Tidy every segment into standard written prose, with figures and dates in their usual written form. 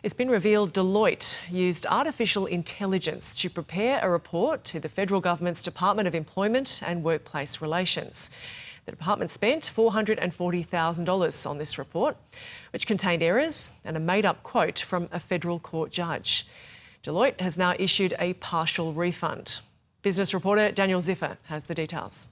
It's been revealed Deloitte used artificial intelligence to prepare a report to the federal government's Department of Employment and Workplace Relations. The department spent $440,000 on this report, which contained errors and a made-up quote from a federal court judge. Deloitte has now issued a partial refund. Business reporter Daniel Ziffer has the details.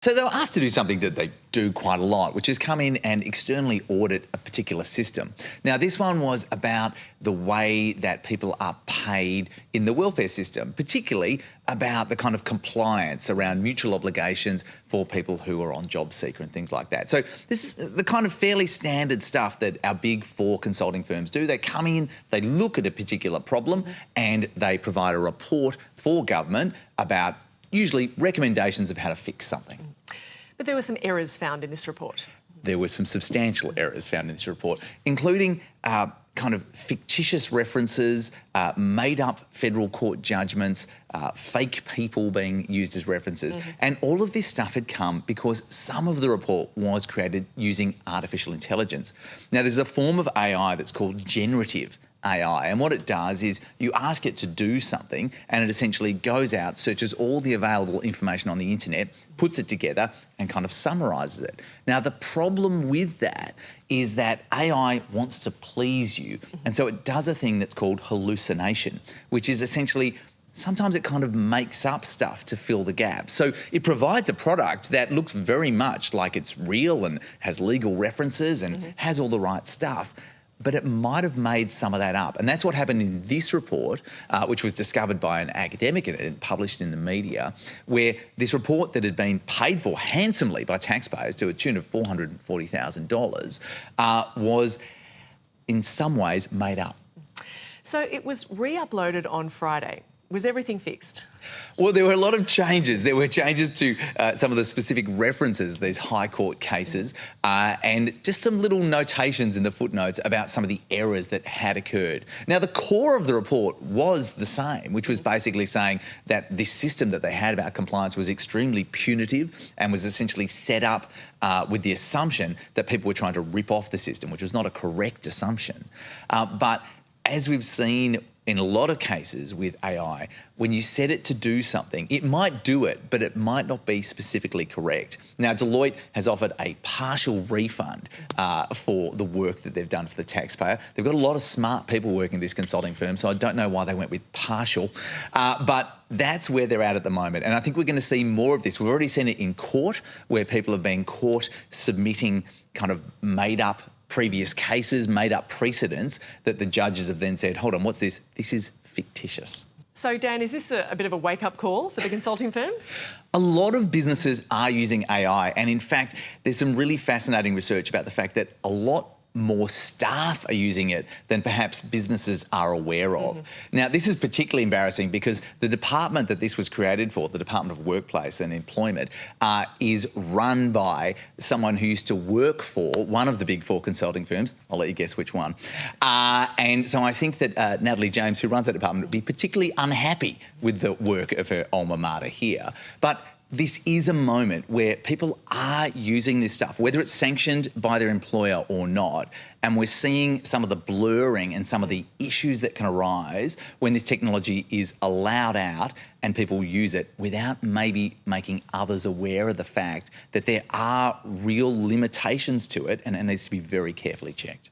So they were asked to do something that they do quite a lot, which is come in and externally audit a particular system. Now, this one was about the way that people are paid in the welfare system, particularly about the kind of compliance around mutual obligations for people who are on JobSeeker and things like that. So this is the kind of fairly standard stuff that our big four consulting firms do. They come in, they look at a particular problem and they provide a report for government about usually recommendations of how to fix something. But there were some errors found in this report. There were some substantial errors found in this report, including kind of fictitious references, made up federal court judgments, fake people being used as references. And all of this stuff had come because some of the report was created using artificial intelligence. Now, there's a form of AI that's called generative AI, and what it does is you ask it to do something and it essentially goes out, searches all the available information on the internet, puts it together and kind of summarises it. Now, the problem with that is that AI wants to please you, and so it does a thing that's called hallucination, which is essentially sometimes it kind of makes up stuff to fill the gaps. So it provides a product that looks very much like it's real and has legal references and has all the right stuff, but it might have made some of that up. And that's what happened in this report, which was discovered by an academic and published in the media, where this report that had been paid for handsomely by taxpayers to a tune of $440,000 was in some ways made up. So it was re-uploaded on Friday. Was everything fixed? Well, there were a lot of changes. There were changes to some of the specific references, these high court cases, and just some little notations in the footnotes about some of the errors that had occurred. Now, the core of the report was the same, which was basically saying that this system that they had about compliance was extremely punitive and was essentially set up with the assumption that people were trying to rip off the system, which was not a correct assumption. But as we've seen in a lot of cases with AI, when you set it to do something, it might do it, but it might not be specifically correct. Now, Deloitte has offered a partial refund for the work that they've done for the taxpayer. They've got a lot of smart people working in this consulting firm, so I don't know why they went with partial, but that's where they're at the moment. And I think we're going to see more of this. We've already seen it in court, where people have been caught submitting kind of made-up previous cases, made up precedents that the judges have then said, hold on, what's this? This is fictitious. So, Dan, is this a bit of a wake-up call for the consulting firms? A lot of businesses are using AI, and in fact, there's some really fascinating research about the fact that a lot more staff are using it than perhaps businesses are aware of. Now, this is particularly embarrassing because the department that this was created for, the Department of Workplace and Employment, is run by someone who used to work for one of the big four consulting firms. I'll let you guess which one. And so I think that Natalie James, who runs that department, would be particularly unhappy with the work of her alma mater here. But this is a moment where people are using this stuff, whether it's sanctioned by their employer or not, and we're seeing some of the blurring and some of the issues that can arise when this technology is allowed out and people use it without maybe making others aware of the fact that there are real limitations to it and it needs to be very carefully checked.